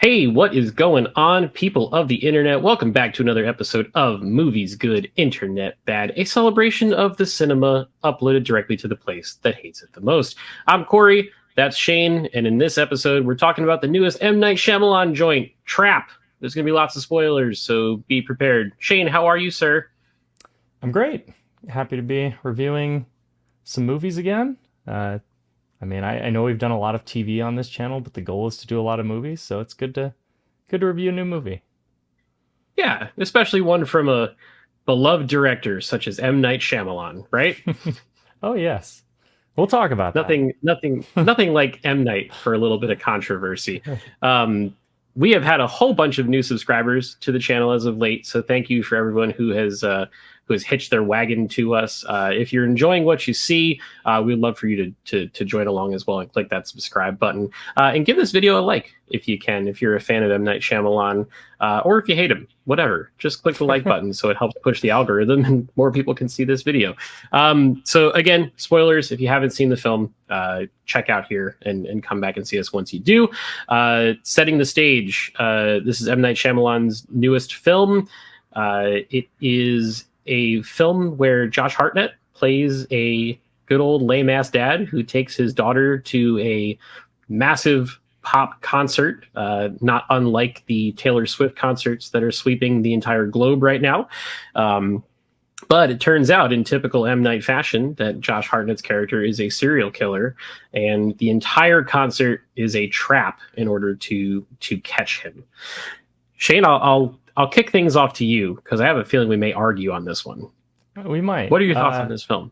Hey, what is going on, people of the internet? Welcome back to another episode of Movies Good, Internet Bad, a celebration of the cinema uploaded directly to the place that hates it the most. I'm Cory, that's Shane, and in this episode, we're talking about the newest M. Night Shyamalan joint, Trap. There's going to be lots of spoilers, so be prepared. Shane, how are you, sir? I'm great. Happy to be reviewing some movies again. I know we've done a lot of TV on this channel, but the goal is to do a lot of movies, so it's good to review a new movie. Yeah, especially one from a beloved director such as M. Night Shyamalan, right? Oh yes, we'll talk about that. Nothing like M. Night for a little bit of controversy. We have had a whole bunch of new subscribers to the channel as of late, so thank you for everyone who has hitched their wagon to us. If you're enjoying what you see, we'd love for you to join along as well and click that subscribe button and give this video a like if you can. If you're a fan of M. Night Shyamalan, or if you hate him, whatever, just click the like button so it helps push the algorithm and more people can see this video. So again, spoilers, if you haven't seen the film, check out here and come back and see us once you do. Setting the stage, this is M. Night Shyamalan's newest film. It is a film where Josh Hartnett plays a good old lame-ass dad who takes his daughter to a massive pop concert, not unlike the Taylor Swift concerts that are sweeping the entire globe right now. But it turns out, in typical M. Night fashion, that Josh Hartnett's character is a serial killer, and the entire concert is a trap in order to catch him. Shane, I'll kick things off to you because I have a feeling we may argue on this one. We might. What are your thoughts on this film?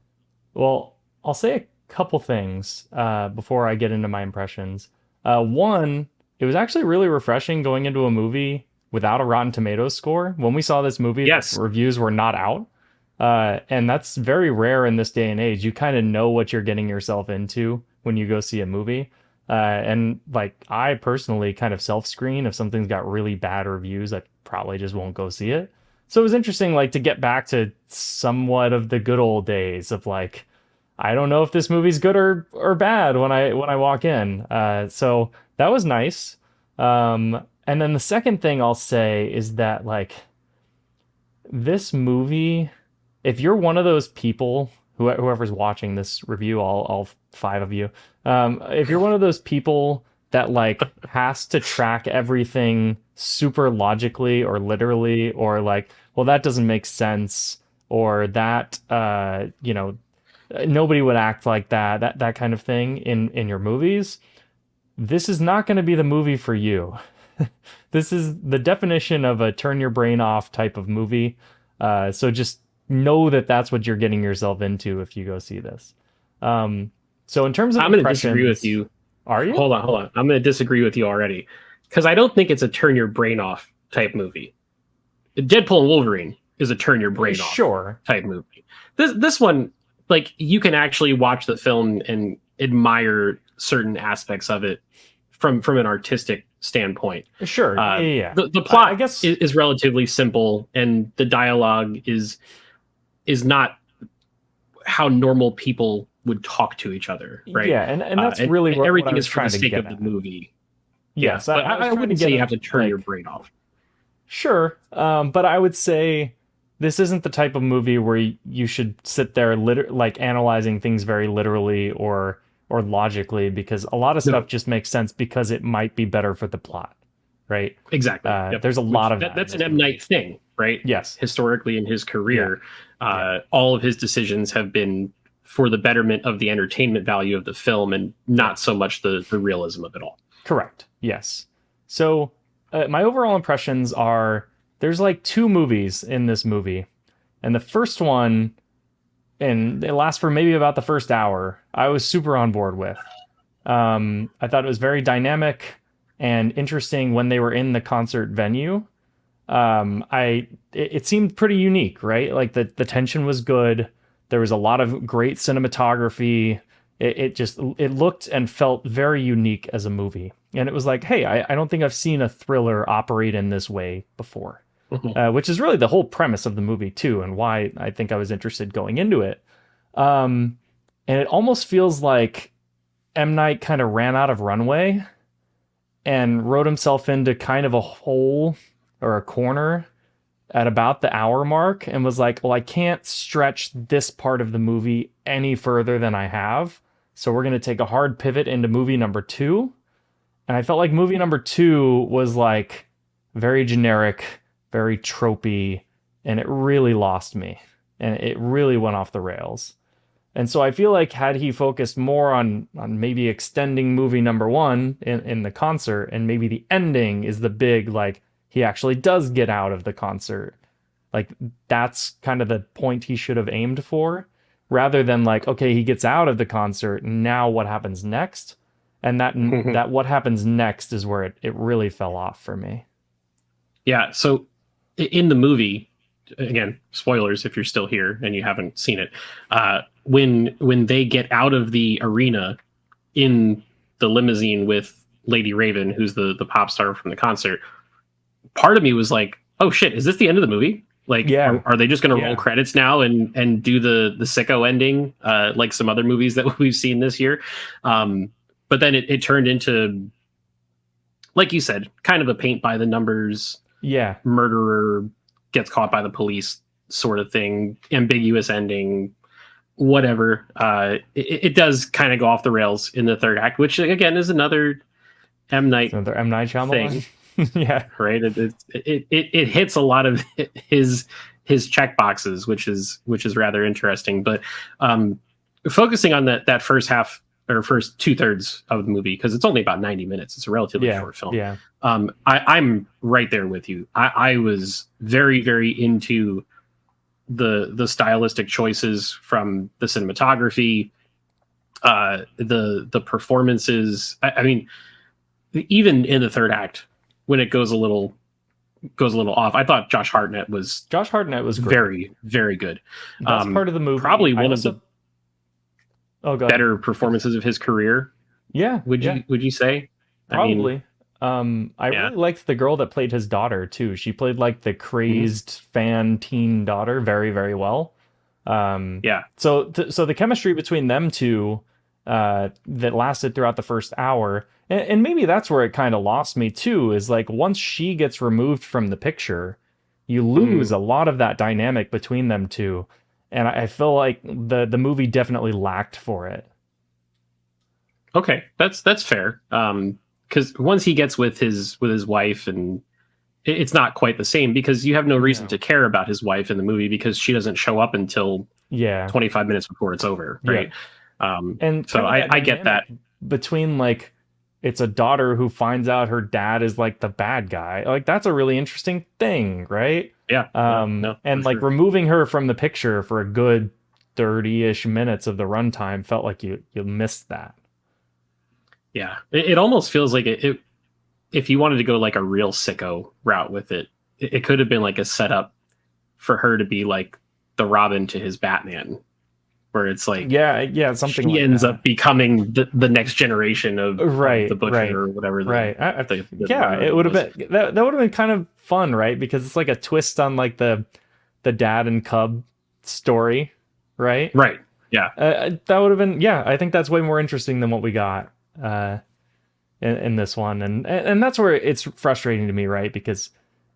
Well, I'll say a couple things before I get into my impressions. One, it was actually really refreshing going into a movie without a Rotten Tomatoes score. When we saw this movie, yes, the reviews were not out. And that's very rare in this day and age. You kind of know what you're getting yourself into when you go see a movie. And like I personally kind of self-screen if something's got really bad reviews, I probably just won't go see it. So it was interesting like to get back to somewhat of the good old days of like I don't know if this movie's good or bad when I walk in. So that was nice. And then the second thing I'll say is that like this movie, if you're one of those people, whoever's watching this review, all five of you, if you're one of those people that like has to track everything super logically or literally, or like, well, that doesn't make sense, or that nobody would act like that kind of thing in your movies, this is not going to be the movie for you. This is the definition of a turn your brain off type of movie. So just know that that's what you're getting yourself into if you go see this. So in terms of I'm going to disagree with you. Are you? Hold on. I'm going to disagree with you already because I don't think it's a turn your brain off type movie. Deadpool and Wolverine is a turn your brain off type movie. This one, like, you can actually watch the film and admire certain aspects of it from an artistic standpoint. Sure. Yeah. The plot, I guess, is relatively simple, and the dialogue is not how normal people would talk to each other, right? Yeah, and that's really what everything what is for the sake of the movie. Yes, but I wouldn't say you have to turn your brain off. Sure, but I would say this isn't the type of movie where you should sit there like analyzing things very literally or logically, because a lot of stuff just makes sense because it might be better for the plot, right? Exactly. There's a lot of that's an M. Night thing, right? Yes. Historically in his career, all of his decisions have been for the betterment of the entertainment value of the film and not so much the realism of it all. Correct. Yes. So my overall impressions are there's like two movies in this movie. And the first one, and it lasts for maybe about the first hour, I was super on board with. I thought it was very dynamic and interesting when they were in the concert venue. It seemed pretty unique, right? Like the tension was good. There was a lot of great cinematography. It looked and felt very unique as a movie. And it was like, hey, I don't think I've seen a thriller operate in this way before. Which is really the whole premise of the movie too, and why I think I was interested going into it. And it almost feels like M. Night kind of ran out of runway and wrote himself into kind of a hole or a corner at about the hour mark and was like, well, I can't stretch this part of the movie any further than I have. So we're going to take a hard pivot into movie number two. And I felt like movie number two was like very generic, very tropey, and it really lost me. And it really went off the rails. And so I feel like had he focused more on maybe extending movie number one in the concert, and maybe the ending is the big, like, he actually does get out of the concert. Like, that's kind of the point he should have aimed for, rather than like, okay, he gets out of the concert, now what happens next? And that what happens next is where it really fell off for me. Yeah. So in the movie, again, spoilers if you're still here and you haven't seen it, when they get out of the arena in the limousine with Lady Raven, who's the pop star from the concert, part of me was like, oh shit, is this the end of the movie? Like, Yeah. are they just going to Yeah. roll credits now and do the sicko ending, like some other movies that we've seen this year? But then it turned into, like you said, kind of a paint by the numbers, Yeah. murderer gets caught by the police sort of thing, ambiguous ending, whatever. It does kind of go off the rails in the third act, which again is another M. Night Another M. Night Shyamalan. Yeah. right. It hits a lot of his check boxes, which is rather interesting. But focusing on that first half or first 2/3 of the movie, because it's only about 90 minutes. It's a relatively short film. Yeah. I'm right there with you. I was very, very into the stylistic choices from the cinematography, the performances. I mean, even in the third act, when it goes a little off, I thought Josh Hartnett was great. very, very good. Best part of the movie. Probably one of the go ahead. better performances of his career. Yeah. Would you say? Probably. I yeah. really liked the girl that played his daughter too. She played like the crazed fan teen daughter very, very well. Yeah. So the chemistry between them two that lasted throughout the first hour, and maybe that's where it kind of lost me too, is like once she gets removed from the picture, you lose a lot of that dynamic between them two. And I feel like the movie definitely lacked for it. Okay, that's fair. Because once he gets with his wife, and it's not quite the same, because you have no reason to care about his wife in the movie because she doesn't show up until 25 minutes before it's over, right? Yeah. And so I get that between like it's a daughter who finds out her dad is like the bad guy. Like that's a really interesting thing, right? Yeah. And like removing her from the picture for a good 30-ish minutes of the runtime felt like you missed that. Yeah. It almost feels like it if you wanted to go like a real sicko route with it could have been like a setup for her to be like the Robin to his Batman, where it's like something she like ends that. up becoming the next generation of the Butcher or whatever. It would have been that would have been kind of fun, right? Because it's like a twist on like the dad and cub story, right? Right. Yeah. That would have been I think that's way more interesting than what we got in this one, and that's where it's frustrating to me, right? Because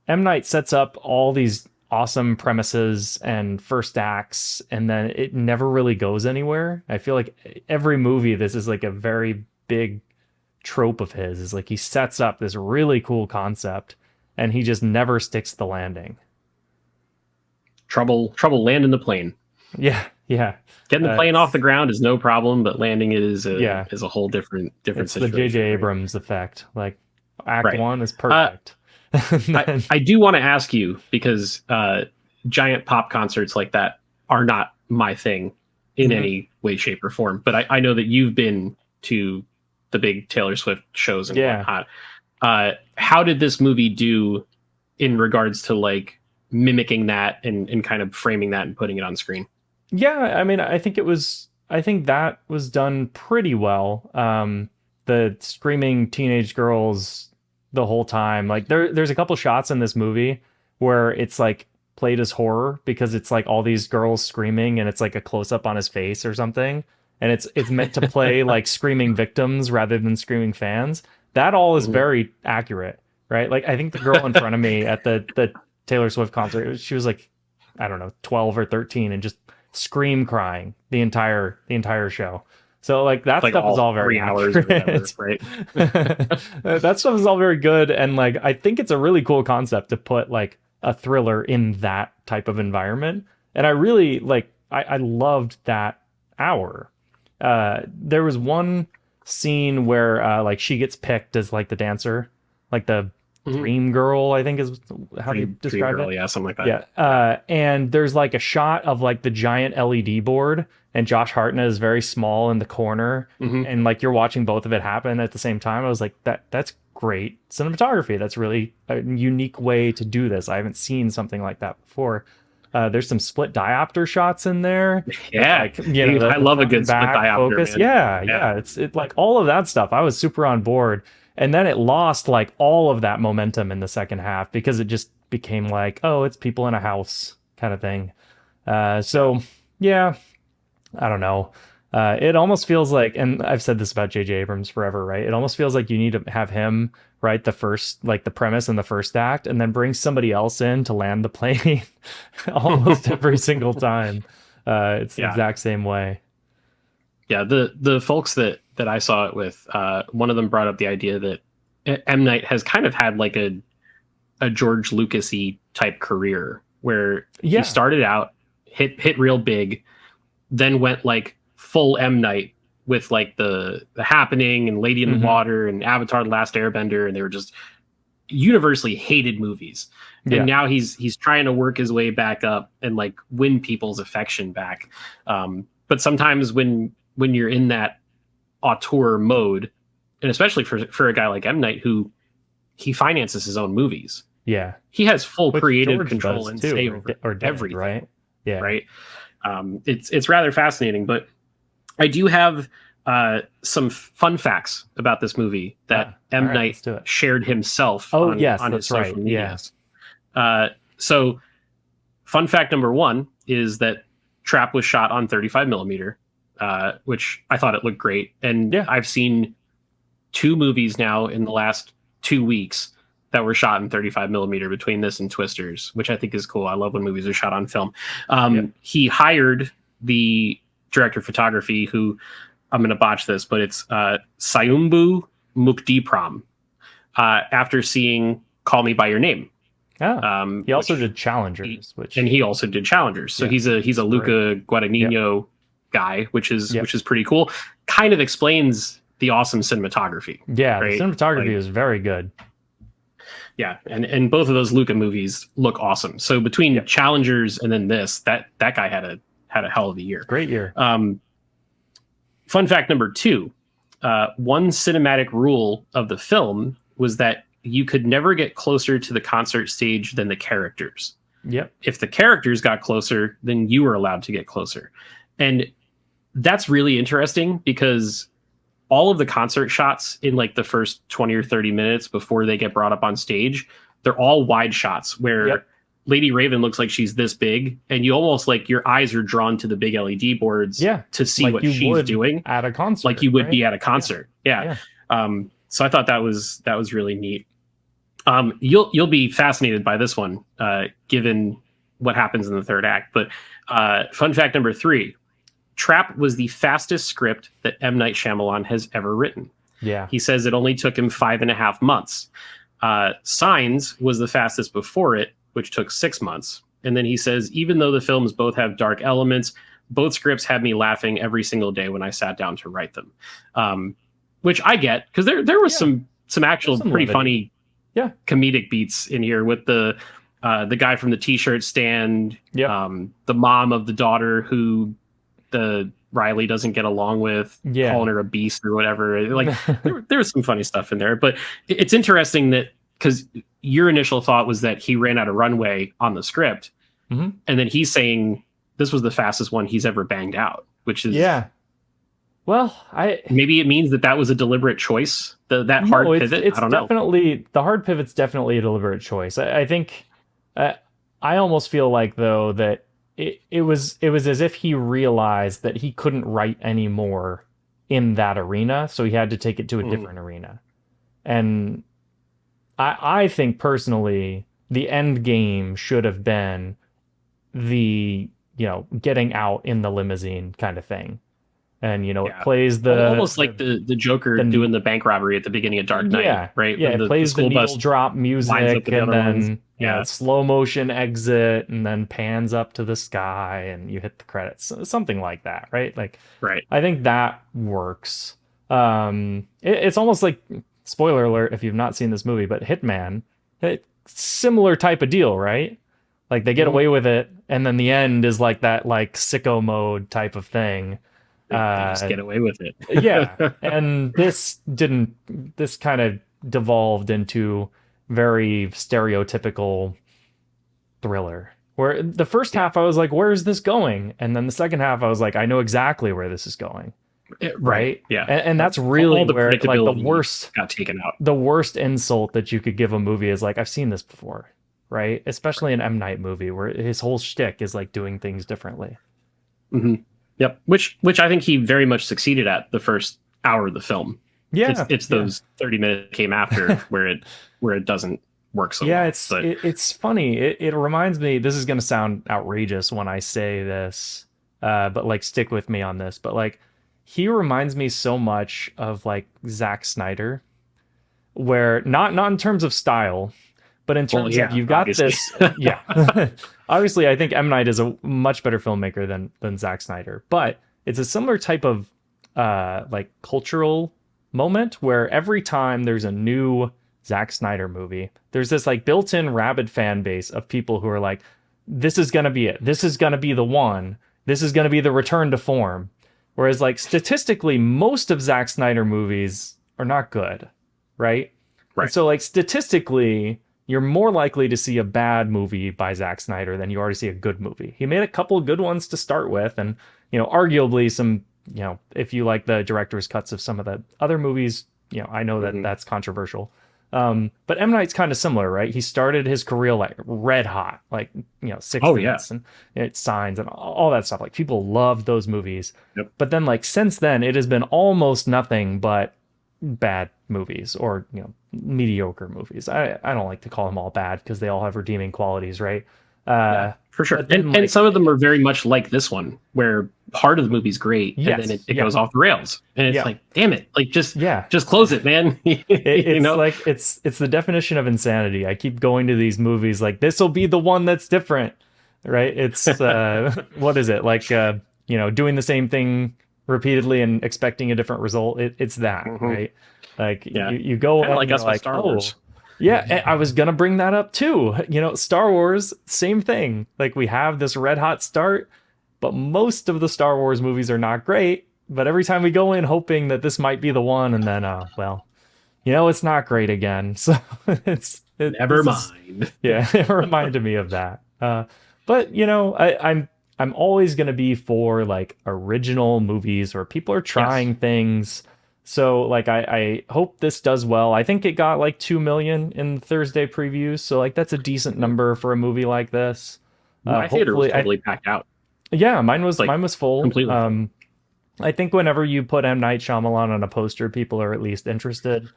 M. Night sets up all these awesome premises and first acts, and then it never really goes anywhere. I feel like every movie, this is like a very big trope of his, is like he sets up this really cool concept and he just never sticks the landing. Trouble landing the plane. Yeah. Getting the plane off the ground is no problem, but landing it is a whole different it's situation. The J.J. Abrams effect. Like Act 1 is perfect. I do want to ask you, because giant pop concerts like that are not my thing in any way, shape, or form. But I know that you've been to the big Taylor Swift shows and whatnot. How did this movie do in regards to like mimicking that and kind of framing that and putting it on screen? Yeah, I mean, I think that was done pretty well. The screaming teenage girls the whole time, like there's a couple shots in this movie where it's like played as horror because it's like all these girls screaming and it's like a close up on his face or something, and it's meant to play like screaming victims rather than screaming fans. That all is Mhm. very accurate, right? Like I think the girl in front of me at the Taylor Swift concert, she was like, I don't know, 12 or 13, and just scream crying the entire show. So like that Like stuff is all all very 3 hours or whatever, accurate. right? That stuff is all very good, and like I think it's a really cool concept to put like a thriller in that type of environment. And I really like I loved that hour. There was one scene where like she gets picked as like the dancer, like the Mhm. dream girl, I think is how they Dream describe Girl, it. yeah, something like that. Yeah. Yeah. And there's like a shot of like the giant LED board, and Josh Hartnett is very small in the corner, Hmm. and like you're watching both of it happen at the same time. I was like, that's great cinematography. That's really a unique way to do this. I haven't seen something like that before. There's some split diopter shots in there with Yeah, like dude, I the love a front good and split back diopter, focus. man. Yeah, Yeah. yeah. It's like all of that stuff. I was super on board, and then it lost like all of that momentum in the second half because it just became like, oh, it's people in a house kind of thing. Yeah. So yeah, I don't know. It almost feels like, and I've said this about J.J. Abrams forever, right? It almost feels like you need to have him write the first, like the premise in the first act, and then bring somebody else in to land the plane almost every single time. It's the Yeah. exact same way. Yeah. The folks that I saw it with, one of them brought up the idea that M. Night has kind of had like a George Lucas-y type career where he Yeah. started out, hit real big, then went like full M. Night with like the Happening and Lady in the Hmm. Water and Avatar: The Last Airbender, and they were just universally hated movies. And Yeah. now he's trying to work his way back up and like win people's affection back. But sometimes when you're in that auteur mode, and especially for a guy like M. Night who he finances his own movies, Yeah. he has full Which creative George control does and too, say or, over or did, everything, right? Yeah. right? It's rather fascinating, but I do have some fun facts about this movie that Ah, all M. right, Night let's do it. shared himself Oh, yes, on his that's social right. Yeah. medias. So, fun fact number one is that Trap was shot on 35 millimeter, which I thought it looked great. And Yeah. I've seen 2 movies now in the last 2 weeks that were shot in 35 millimeter between this and Twisters, which I think is cool. I love when movies are shot on film. Yep. He hired the director of photography, who I'm going to botch this, but it's Sayumbu Mukdipram, after seeing Call Me by Your Name. Ah. He also Which did Challengers, which and he also did Challengers. So yeah, he's a great. Luca Yep. Guadagnino guy, which Yep. is pretty cool. Kind of explains the awesome cinematography, Yeah, the right? cinematography Like, is very good. yeah, and both of those Luca movies look awesome. So between Yep. Challengers and then this, that guy had a hell of a year. Great year. Fun fact number two: one cinematic rule of the film was that you could never get closer to the concert stage than the characters. Yep. If the characters got closer, then you were allowed to get closer. And that's really interesting because all of the concert shots in like the first 20 or 30 minutes before they get brought up on stage, they're all wide shots where Yep. Lady Raven looks like she's this big, and you almost like your eyes are drawn to the big LED boards Yeah. to see Like what you she's would doing, at a concert, like you would right? be at a concert. Yeah. Yeah. So I thought that was really neat. You'll be fascinated by this one, given what happens in the third act. But fun fact number three: Trap was the fastest script that M. Night Shyamalan has ever written. Yeah. He says it only took him 5.5 months. Signs was the fastest before it, which took 6 months. And then he says, even though the films both have dark elements, both scripts had me laughing every single day when I sat down to write them. Which I get, because there was Yeah. some actual Some pretty levity. funny Yeah. comedic beats in here with the guy from the t-shirt stand, Yep. the mom of the daughter who the Riley doesn't get along with, Yeah. calling her a beast or whatever. Like there was some funny stuff in there, but it's interesting that because your initial thought was that he ran out of runway on the script, Mhm. and then he's saying this was the fastest one he's ever banged out, which is Yeah. Well, maybe it means that was a deliberate choice. That hard no, pivot. it's I don't know. definitely the hard pivot's definitely a deliberate choice. I think I almost feel like though that it was as if he realized that he couldn't write anymore in that arena, so he had to take it to a different arena. And I think personally, the end game should have been the, getting out in the limousine kind of thing. And, it Yeah. plays Almost like the Joker the doing the bank robbery at the beginning of Dark Knight, yeah, right? yeah, When it the plays the school needle bus drop lines up music with the and other ones. then, Yeah. slow motion exit and then pans up to the sky and you hit the credits. Something like that, right? Like, Right. I think that works. It's almost like, spoiler alert if you've not seen this movie, but Hitman, similar type of deal, right? Like they get Mhm. away with it, and then the end is like that, like sicko mode type of thing. They just get away with it. Yeah, and this kind of devolved into very stereotypical thriller. Where the first half I was like, where is this going? And then the second half I was like, I know exactly where this is going. Right. Right? Yeah. And that's really All the where like predictability got taken out. the worst insult that you could give a movie is like, I've seen this before, right? Especially an M. Night movie where his whole shtick is like doing things differently. Hmm. Yep. Which I think he very much succeeded at the first hour of the film. Yeah, It's those 30 minutes came after where it doesn't work so yeah. well. But It's funny. It reminds me. This is gonna sound outrageous when I say this, but like stick with me on this. But like, he reminds me so much of like Zack Snyder, where not in terms of style, but in terms of you've got obviously. this. Yeah, obviously, I think M. Night is a much better filmmaker than Zack Snyder, but it's a similar type of like cultural moment where every time there's a new Zack Snyder movie, there's this like built-in rabid fan base of people who are like, this is gonna be it. This is gonna be the one. This is gonna be the return to form. Whereas like statistically, most of Zack Snyder movies are not good, right? And Right. so like statistically, you're more likely to see a bad movie by Zack Snyder than you are to see a good movie. He made a couple of good ones to start with, and arguably some, if you like the director's cuts of some of the other movies, I know that that's controversial. But M. Night's kind of similar, right? He started his career like red hot, like Sixth Oh yeah. Sense and Signs and all that stuff. Like people loved those movies. Yep. But then like since then, it has been almost nothing but bad movies or mediocre movies. I don't like to call them all bad because they all have redeeming qualities, right? Yeah, for sure. But then, And like, some of them are very much like this one, where part of the movie's great and yes, then it yeah, goes off the rails. And it's yeah, like, damn it, like yeah. just close it, man. It's like it's the definition of insanity. I keep going to these movies like this will be the one that's different, right? It's what is it like? Doing the same thing repeatedly and expecting a different result. It's that, right? Like Yeah. you go Kinda and like you're us with like, Star oh, Wars. yeah, and I was gonna bring that up too. Star Wars, same thing. Like we have this red hot start, but most of the Star Wars movies are not great. But every time we go in hoping that this might be the one, and then well, it's not great again. So Never mind. yeah, it reminded me of that. But I'm always gonna be for like original movies where people are trying things. So like I hope this does well. I think it got like 2 million in Thursday previews, so like that's a decent number for a movie like this. My theater was Hopefully, totally packed out. yeah, mine was Like, full. completely full. I think whenever you put M. Night Shyamalan on a poster, people are at least interested.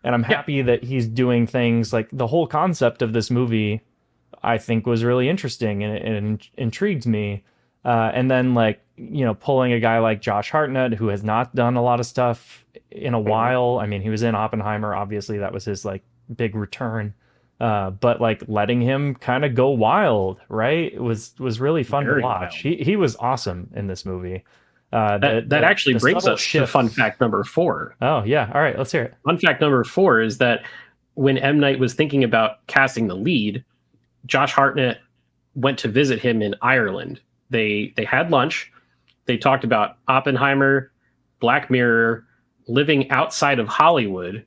And I'm Yeah. happy that he's doing things like the whole concept of this movie, I think was really interesting and it intrigued me. And then like, pulling a guy like Josh Hartnett, who has not done a lot of stuff in a while. I mean, he was in Oppenheimer, obviously that was his like big return. But like letting him kind of go wild, right? It was really fun Very to watch. wild. He was awesome in this movie. That actually the brings subtle us to shift. fun fact number 4. Oh yeah, all right, let's hear it. Fun fact number 4 is that when M. Night was thinking about casting the lead, Josh Hartnett went to visit him in Ireland. They had lunch. They talked about Oppenheimer, Black Mirror, living outside of Hollywood,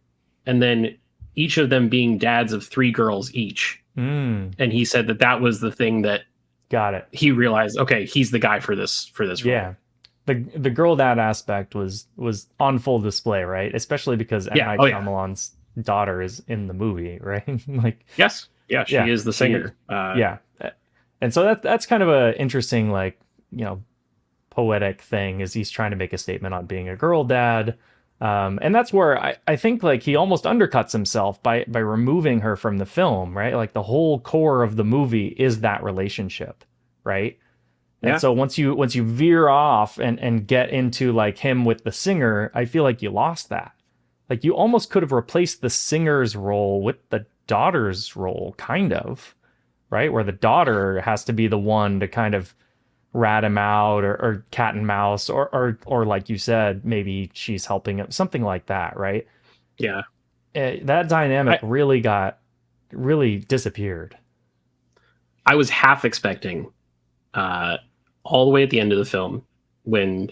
and then each of them being dads of 3 girls each. Mm, And he said that was the thing that got it. he realized, okay, he's the guy for this role. Yeah. The girl dad aspect was on full display, right? Especially because M. Night Shyamalan's daughter is in the movie, right? Like Yes. Yeah, she is the singer. yeah. And so that's kind of a interesting, like, poetic thing is he's trying to make a statement on being a girl dad. And that's where I think like he almost undercuts himself by removing her from the film, right? Like the whole core of the movie is that relationship, right? And Yeah. so once you veer off and get into like him with the singer, I feel like you lost that. Like you almost could have replaced the singer's role with the daughter's role, kind of, right? Where the daughter has to be the one to kind of rat him out or cat and mouse or like you said, maybe she's helping him, something like that, right? Yeah. That dynamic I really disappeared. I was half expecting, uh, all the way at the end of the film, when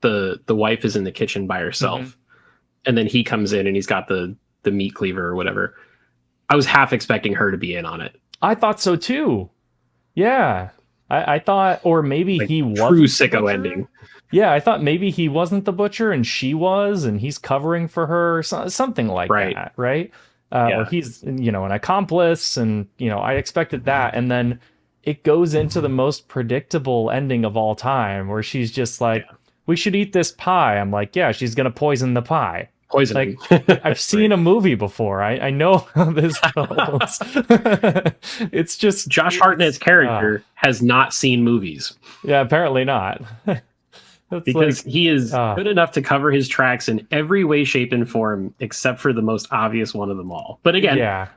the wife is in the kitchen by Hmm. herself, and then he comes in and he's got the meat cleaver or whatever. I was half expecting her to be in on it, I thought so too. Yeah. I thought, or maybe like he true wasn't the sicko butcher. ending. Yeah, I thought maybe he wasn't the butcher and she was, and he's covering for her, something like Right. that, right? Or Yeah. he's, an accomplice, and, I expected that. And then it goes into the most predictable ending of all time, where she's just like, Yeah. we should eat this pie. I'm like, yeah, she's going to poison the pie. Poisoning. Like, I've seen Right. a movie before. I know how this goes. It's just, Josh Hartnett's it's, character has not seen movies yeah, apparently not. It's because like, he is uh, good enough to cover his tracks in every way, shape, and form except for the most obvious one of them all. But again, yeah,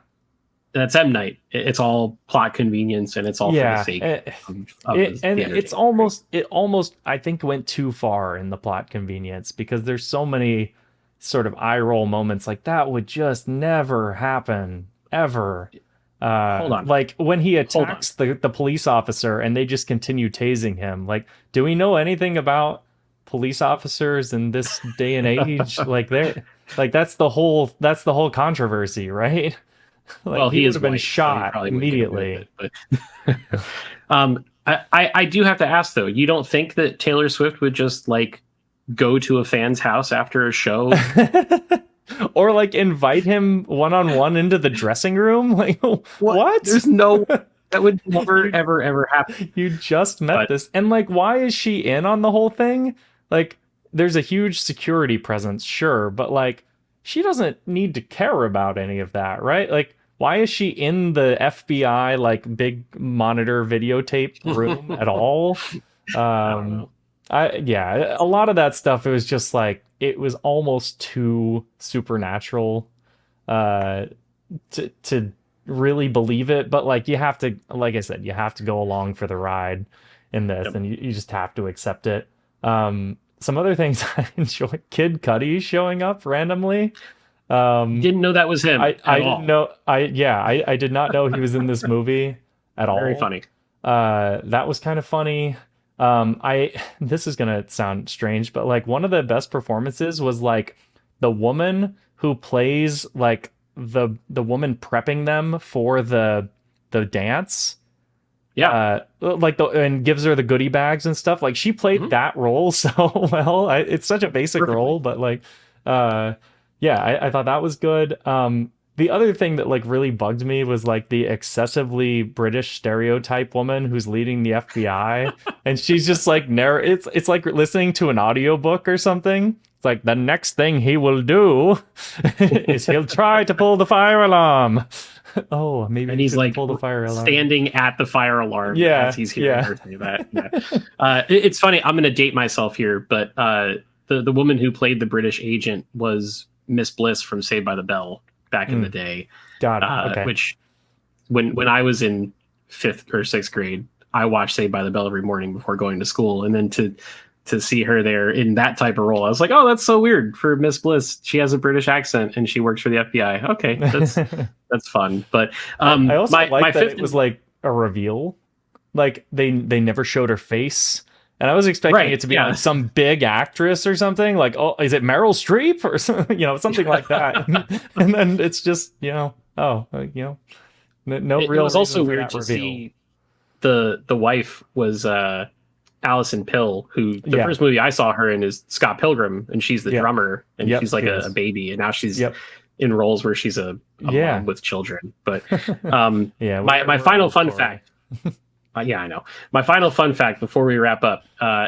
that's M. Night. It's all plot convenience and it's all for the yeah. sake of And the it's entertainment. Right? almost, I think, went too far in the plot convenience, because there's so many sort of eye roll moments like that would just never happen ever. Hold on. Like when he Hold on. attacks the police officer and they just continue tasing him. Like, do we know anything about police officers in this day and age? Like that's the whole controversy, right? Like Well, he he would is have been white, so he shot probably wouldn't get away with immediately. it. But I do have to ask though. You don't think that Taylor Swift would just like go to a fan's house after a show? Or like invite him one on one into the dressing room. Like, What? what? There's no that would never you ever happen. you just met But this, and like, why is she in on the whole thing? Like, there's a huge security presence, sure, but like, she doesn't need to care about any of that, right? Like, why is she in the FBI like big monitor videotape room at all? I don't Um, know. yeah, a lot of that stuff, it was just like it was almost too supernatural uh to really believe it, but like you have to, like I said, you have to go along for the ride in this, Yep. and you just have to accept it. Some other things I enjoy: Kid Cudi showing up randomly. um Didn't know that was him I at didn't all. know, I did not know he was in this movie at Very all. funny. That was kind of funny. I This is gonna sound strange, but like one of the best performances was like the woman who plays like the woman prepping them for the dance. Yeah. Like the and gives her the goodie bags and stuff. Like she played Hmm. that role so well. It's such a basic Perfectly. role, but like, uh, yeah, I thought that was good. The other thing that like really bugged me was like the excessively British stereotype woman who's leading the FBI, and she's just like it's like listening to an audiobook or something. It's like, the next thing he will do is he'll try to pull the fire alarm. Oh, maybe And he he's shouldn't like pull the fire alarm. standing at the fire alarm as Yeah, he's hearing yeah. her say that. Yeah. It's funny. I'm going to date myself here, but the woman who played the British agent was Miss Bliss from Saved by the Bell back in the Mm, day. got it. Okay. Which when I was in fifth or sixth grade, I watched Saved by the Bell every morning before going to school, and then to see her there in that type of role, I was like, oh, that's so weird for Miss Bliss. She has a British accent and she works for the FBI. Okay, that's fun. But I also my like that fifth it was like a reveal. Like they never showed her face. And I was expecting right, it to be yeah. like some big actress or something. Like, oh, is it Meryl Streep or something, something like that. And then it's just, oh, no It real was also reason for weird that to reveal. see the wife was Allison Pill, who the Yeah. first movie I saw her in is Scott Pilgrim, and she's the Yep. drummer, and Yep. she's like She a is. baby, and now she's Yep. in roles where she's a Yeah. mom with children. But um, Yeah. my We're final old, fun Corey. fact. Yeah, I know. My final fun fact before we wrap up: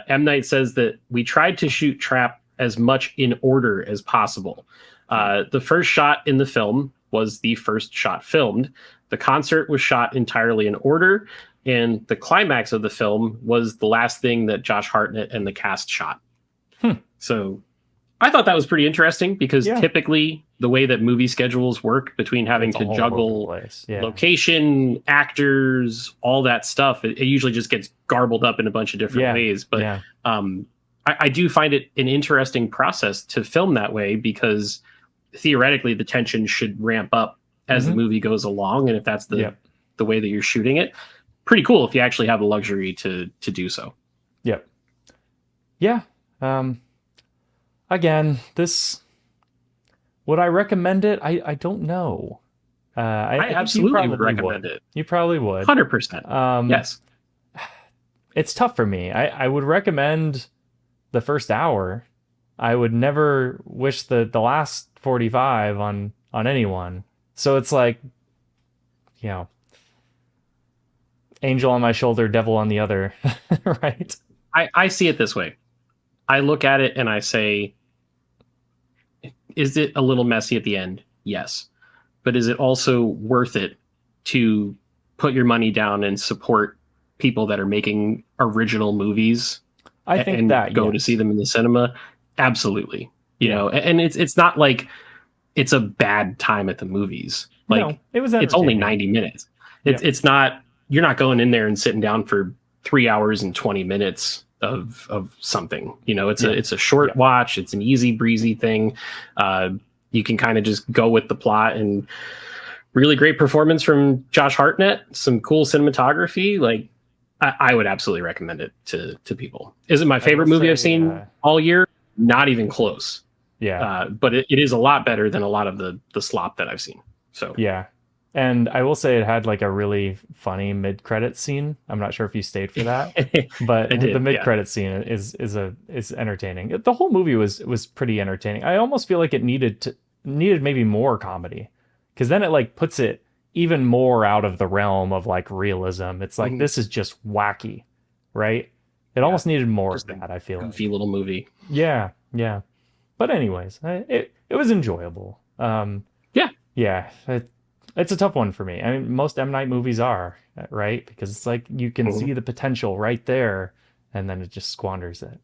M Night says that we tried to shoot trap as much in order as possible. The first shot in the film was the first shot filmed. The concert was shot entirely in order, and the climax of the film was the last thing that Josh Hartnett and the cast shot. So I thought that was pretty interesting because typically the way that movie schedules work between having to juggle location, actors, all that stuff, it usually just gets garbled up in a bunch of different ways. But I do find it an interesting process to film that way because theoretically the tension should ramp up as the movie goes along. And if that's the way that you're shooting it, pretty cool if you actually have the luxury to do so. Yep. Yeah. Again, would I recommend it? I don't know. I absolutely would recommend it. You probably would. 100%. Yes. It's tough for me. I would recommend the first hour. I would never wish the last 45 on anyone. So it's like, angel on my shoulder, devil on the other, right? I see it this way. I look at it and I say, is it a little messy at the end? Yes. But is it also worth it to put your money down and support people that are making original movies? I think and that go to see them in the cinema? Absolutely. You know, and it's not like it's a bad time at the movies. Like, no, it's only 90 minutes. It's not, you're not going in there and sitting down for 3 hours and 20 minutes of something. It's a short watch. It's an easy breezy thing. You can kind of just go with the plot, and really great performance from Josh Hartnett, some cool cinematography. Like, I would absolutely recommend it to people. Is it my favorite movie I've seen all year? Not even close. But it is a lot better than a lot of the slop that I've seen. So and I will say it had like a really funny mid-credit scene. I'm not sure if you stayed for that, but the mid-credit scene is entertaining. The whole movie was pretty entertaining. I almost feel like it needed maybe more comedy, because then it like puts it even more out of the realm of like realism. It's like, this is just wacky, right? It almost needed more of that, I feel. Goofy little movie. Yeah. But anyways, it was enjoyable. It's a tough one for me. I mean, most M. Night movies are, right? Because it's like you can see the potential right there, and then it just squanders it.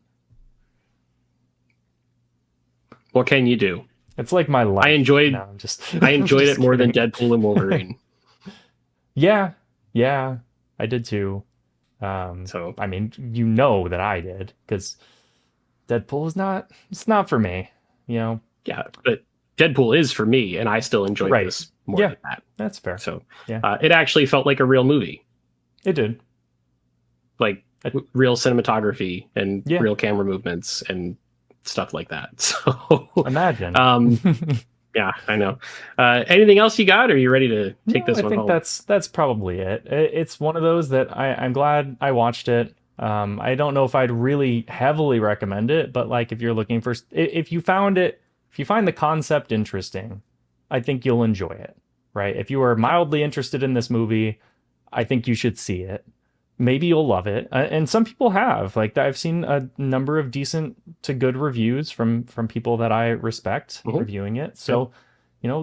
What can you do? It's like my life. I enjoyed it more than Deadpool and Wolverine. Yeah, I did too. So I mean, that I did, because Deadpool it's not for me, Yeah, but Deadpool is for me, and I still enjoy this more than that. That's fair. So it actually felt like a real movie. It did. Like real cinematography and real camera movements and stuff like that. So imagine. Yeah, I know. Anything else you got? Or are you ready to take this one home? I think that's probably it. It's one of those that I'm glad I watched it. I don't know if I'd really heavily recommend it, but like if you're looking for, if you find the concept interesting, I think you'll enjoy it, right? If you are mildly interested in this movie, I think you should see it. Maybe you'll love it. And some people have. Like, I've seen a number of decent to good reviews from people that I respect reviewing it. So,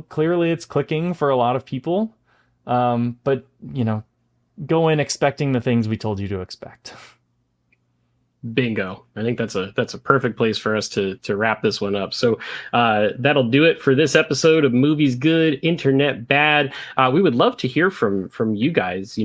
clearly it's clicking for a lot of people. But, go in expecting the things we told you to expect. Bingo. I think that's a perfect place for us to wrap this one up. So that'll do it for this episode of Movies Good, Internet Bad. We would love to hear from you guys.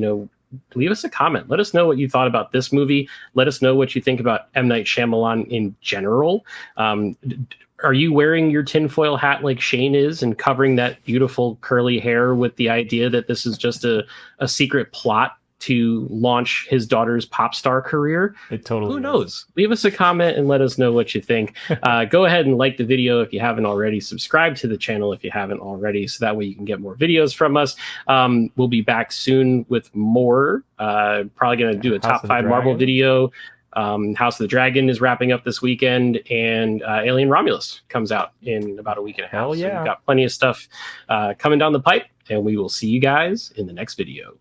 Leave us a comment. Let us know what you thought about this movie. Let us know what you think about M. Night Shyamalan in general. Are you wearing your tinfoil hat like Shane is and covering that beautiful curly hair with the idea that this is just a secret plot to launch his daughter's pop star career? It totally Who knows? Leave us a comment and let us know what you think. Go ahead and like the video if you haven't already. Subscribe to the channel if you haven't already, so that way you can get more videos from us. We'll be back soon with more. Probably going to do a top 5 Marvel video. House of the Dragon is wrapping up this weekend, and Alien Romulus comes out in about a week and a half. Hell yeah. So we've got plenty of stuff coming down the pipe, and we will see you guys in the next video.